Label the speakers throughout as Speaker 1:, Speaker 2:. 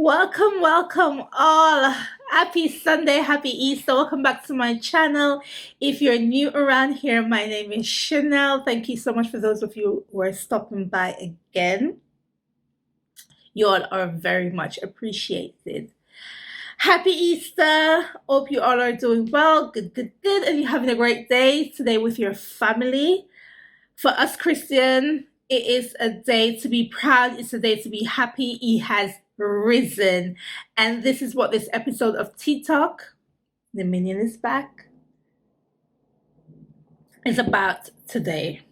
Speaker 1: Welcome all. Happy Sunday, happy Easter. Welcome back to my channel. If you're new around here, my name is Chenelle. Thank you so much for those of you who are stopping by again. You all are very much appreciated. Happy Easter. Hope you all are doing well. Good. And you're having a great day today with your family. For us Christian, it is a day to be proud. It's a day to be happy. He has risen. And this is what this episode of Tea Talk, the minion is back, is about today.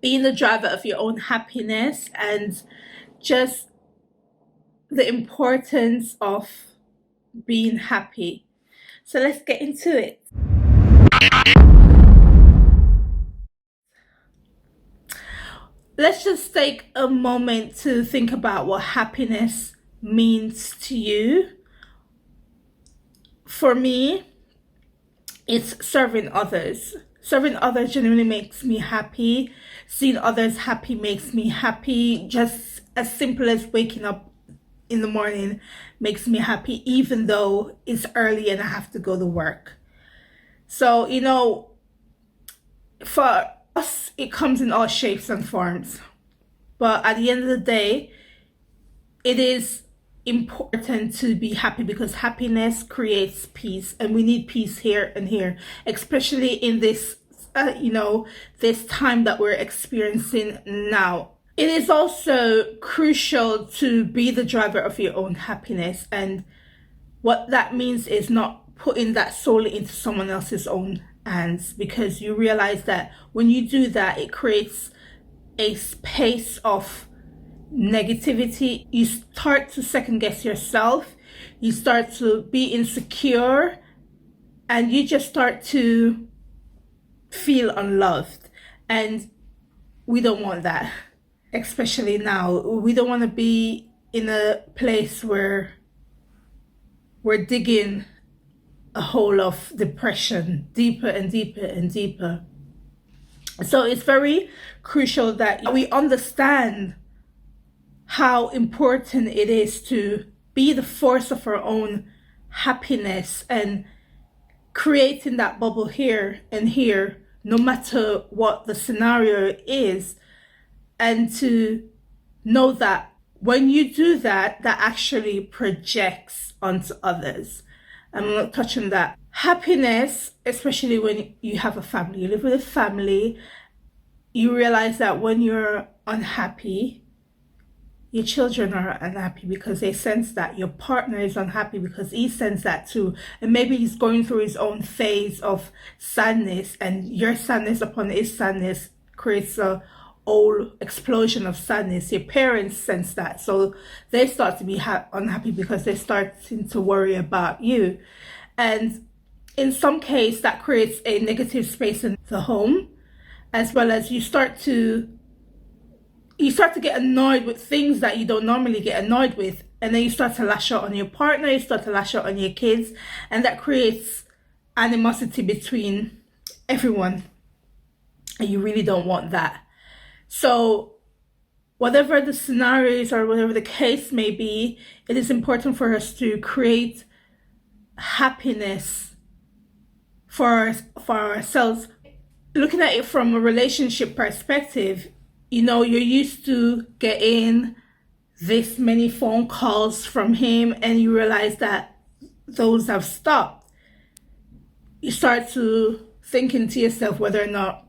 Speaker 1: Being the driver of your own happiness and just the importance of being happy. So let's get into it. Let's just take a moment to think about what happiness means to you. For me, it's serving others. Serving others genuinely makes me happy. Seeing others happy makes me happy. Just as simple as waking up in the morning makes me happy, even though it's early and I have to go to work. So, for us, it comes in all shapes and forms. But at the end of the day, it is important to be happy because happiness creates peace, and we need peace here and here, especially in this, this time that we're experiencing now. It is also crucial to be the driver of your own happiness, and what that means is not putting that solely into someone else's own hands, because you realize that when you do that, it creates a space of negativity. You start to second guess yourself, you start to be insecure, and you just start to feel unloved. And we don't want that, especially now. We don't want to be in a place where we're digging a hole of depression deeper and deeper and deeper. So it's very crucial that we understand how important it is to be the force of our own happiness and creating that bubble here and here, no matter what the scenario is, and to know that when you do that, that actually projects onto others. I'm not touching that. Happiness, especially when you have a family, you live with a family, you realize that when you're unhappy, your children are unhappy because they sense that. Your partner is unhappy because he senses that too. And maybe he's going through his own phase of sadness, and your sadness upon his sadness creates a whole explosion of sadness. Your parents sense that, so they start to be unhappy because they're starting to worry about you. And in some case, that creates a negative space in the home, as well as you start to get annoyed with things that you don't normally get annoyed with, and then you start to lash out on your partner, you start to lash out on your kids, and that creates animosity between everyone, and you really don't want that. So whatever the scenarios or whatever the case may be, it is important for us to create happiness for ourselves. Looking at it from a relationship perspective, you're used to getting this many phone calls from him, and you realize that those have stopped. You start to thinking to yourself whether or not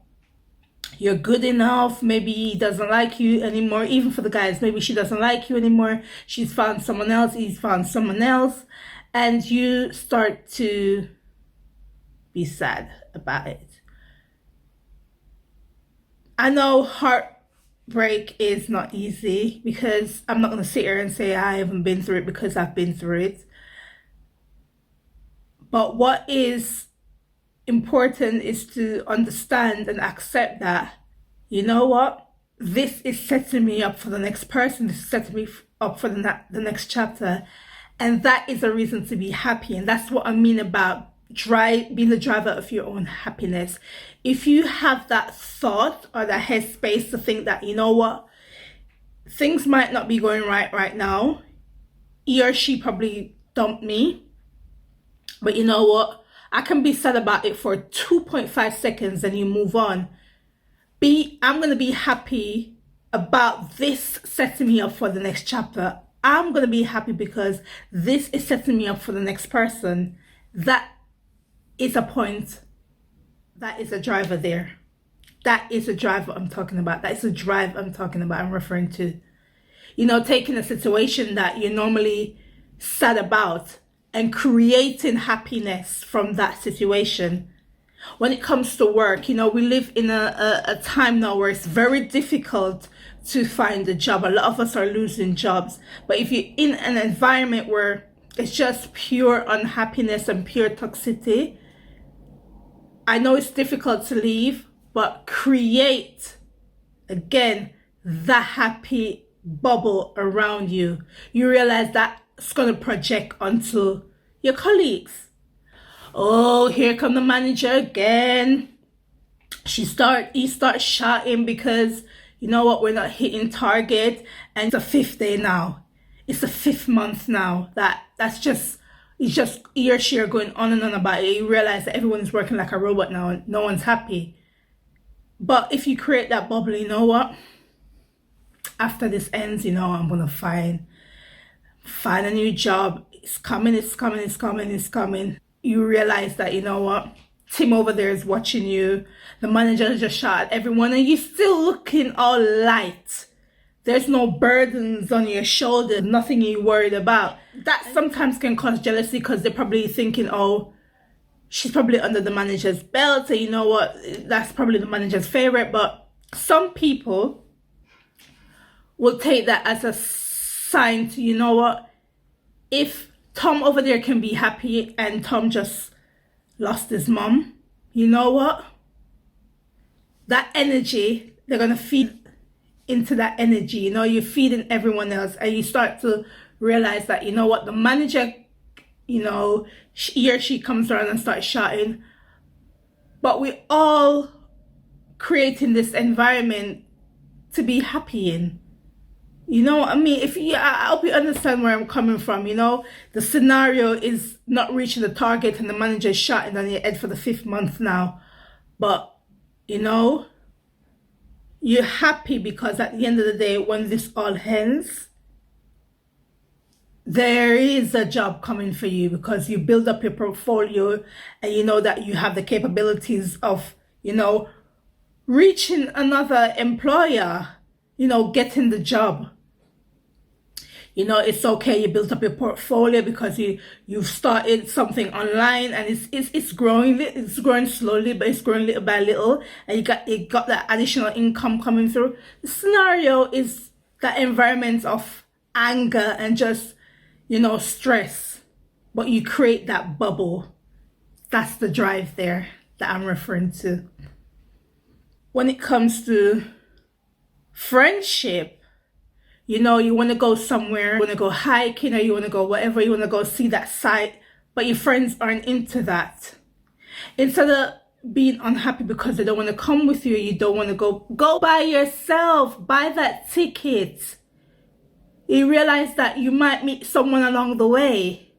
Speaker 1: you're good enough. Maybe he doesn't like you anymore. Even for the guys, maybe she doesn't like you anymore. She's found someone else, he's found someone else, and you start to be sad about it. I know heartbreak is not easy, because I'm not going to sit here and say I haven't been through it, because I've been through it. But what is important is to understand and accept that, this is setting me up for the next person, this is setting me up for the next chapter, and that is a reason to be happy. And that's what I mean about being the driver of your own happiness. If you have that thought or that headspace to think that, things might not be going right now, he or she probably dumped me, but you know what? I can be sad about it for 2.5 seconds and you move on. I'm going to be happy about this setting me up for the next chapter. I'm going to be happy because this is setting me up for the next person. That is a point. That is a driver there. That is a driver I'm talking about. That is a drive I'm talking about. I'm referring to, taking a situation that you're normally sad about and creating happiness from that situation. When it comes to work, we live in a time now where it's very difficult to find a job. A lot of us are losing jobs. But if you're in an environment where it's just pure unhappiness and pure toxicity, I know it's difficult to leave, but create, again, the happy bubble around you. You realize that's going to project onto your colleagues. Oh, here come the manager again. He starts shouting because, you know what, we're not hitting target. And it's the fifth day now. It's the 5th month now. It's just he or she are going on and on about it. You realize that everyone's working like a robot now and no one's happy. But if you create that bubble, you know what? After this ends, I'm going to find a new job. It's coming. You realize that, Tim over there is watching you. The manager just shot at everyone and you're still looking all light. There's no burdens on your shoulder, nothing you're worried about. That sometimes can cause jealousy because they're probably thinking, oh, she's probably under the manager's belt. So you know what? That's probably the manager's favorite. But some people will take that as a sign to, you know what? If Tom over there can be happy and Tom just lost his mom, you know what? That energy, they're going to feed into that energy. You're feeding everyone else and you start to realize that, you know what, the manager, he or she comes around and starts shouting, but we're all creating this environment to be happy in. You know what I mean? I hope you understand where I'm coming from. The scenario is not reaching the target and the manager is shouting on your head for the 5th month now. But, you're happy because at the end of the day, when this all ends, there is a job coming for you because you build up your portfolio and you know that you have the capabilities of, reaching another employer, getting the job. It's okay. You built up your portfolio because you've started something online and it's growing. It's growing slowly, but it's growing little by little, and you got that additional income coming through. The scenario is that environment of anger and just stress, but you create that bubble. That's the drive there that I'm referring to. When it comes to friendship, you want to go somewhere, you want to go hiking, or you want to go whatever, you want to go see that site, but your friends aren't into that. Instead of being unhappy because they don't want to come with you, you don't want to go by yourself, buy that ticket. You realize that you might meet someone along the way.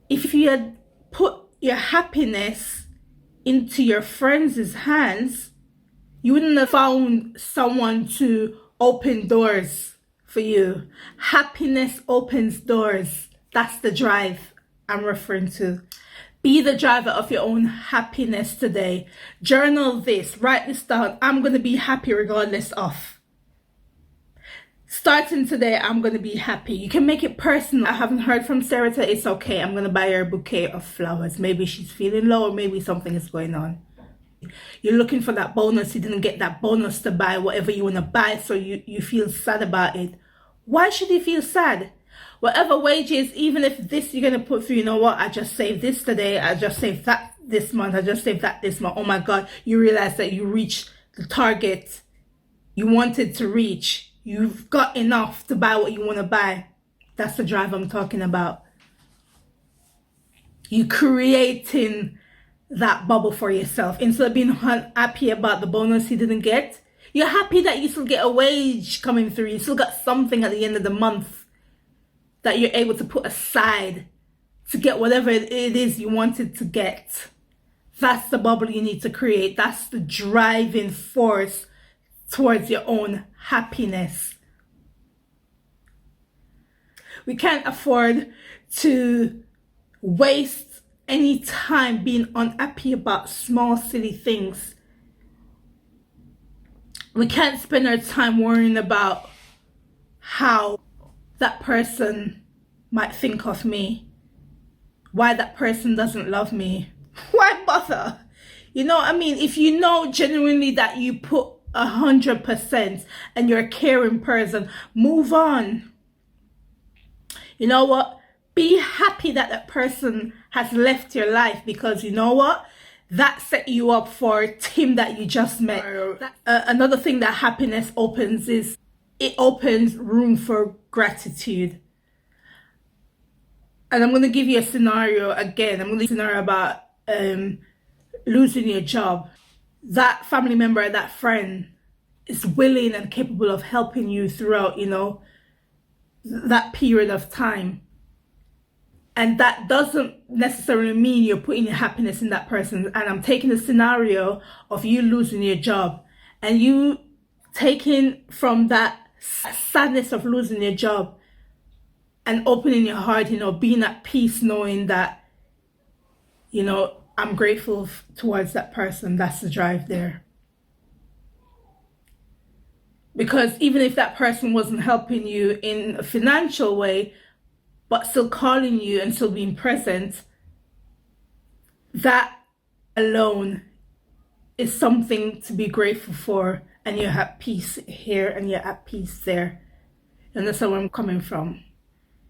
Speaker 1: If you had put your happiness into your friends' hands, you wouldn't have found someone to open doors for you. Happiness opens doors. That's the drive I'm referring to. Be the driver of your own happiness today. Journal this. Write this down. I'm going to be happy regardless of. Starting today, I'm going to be happy. You can make it personal. I haven't heard from Sarah today. It's okay. I'm going to buy her a bouquet of flowers. Maybe she's feeling low or maybe something is going on. You're looking for that bonus. You didn't get that bonus to buy whatever you want to buy, so you feel sad about it. Why should you feel sad? Whatever wages, even if this you're going to put through, you know what, I just saved this today, I just saved that this month, I just saved that this month. Oh my God, you realize that you reached the target you wanted to reach. You've got enough to buy what you want to buy. That's the drive I'm talking about. You creating that bubble for yourself. Instead of being happy about the bonus you didn't get, you're happy that you still get a wage coming through. You still got something at the end of the month. that you're able to put aside to get whatever it is you wanted to get. That's the bubble you need to create. That's the driving force towards your own happiness. We can't afford to waste any time being unhappy about small, silly things. We can't spend our time worrying about how that person might think of me, why that person doesn't love me. Why bother? You know what I mean? If you know genuinely that you put 100% and you're a caring person, move on. You know what? Be happy that that person has left your life, because you know what? That set you up for him that you just met. Another thing that happiness opens is it opens room for gratitude. And I'm going to give you a scenario again. I'm going to give you a scenario about losing your job. That family member, that friend is willing and capable of helping you throughout, that period of time. And that doesn't necessarily mean you're putting your happiness in that person. And I'm taking the scenario of you losing your job and you taking from that sadness of losing your job and opening your heart, being at peace, knowing that, I'm grateful towards that person. That's the drive there. Because even if that person wasn't helping you in a financial way, but still calling you and still being present, that alone is something to be grateful for. And you're at peace here and you're at peace there. And that's where I'm coming from.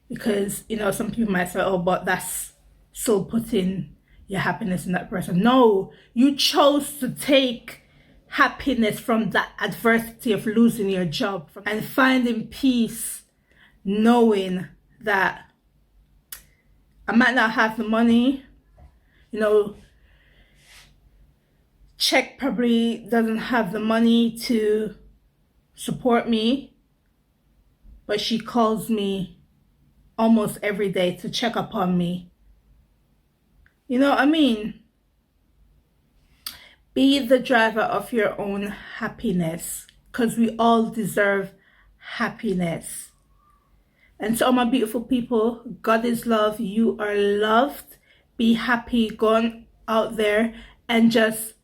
Speaker 1: Because, some people might say, oh, but that's still putting your happiness in that person. No, you chose to take happiness from that adversity of losing your job and finding peace, knowing that I might not have the money, Check probably doesn't have the money to support me, but she calls me almost every day to check up on me. You know what I mean? Be the driver of your own happiness, because we all deserve happiness. And so, all my beautiful people, God is love. You are loved. Be happy. Go on out there and just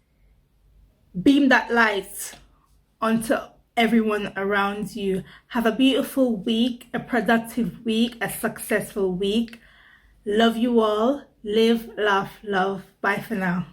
Speaker 1: beam that light onto everyone around you. Have a beautiful week, a productive week, a successful week. Love you all. Live, laugh, love. Bye for now.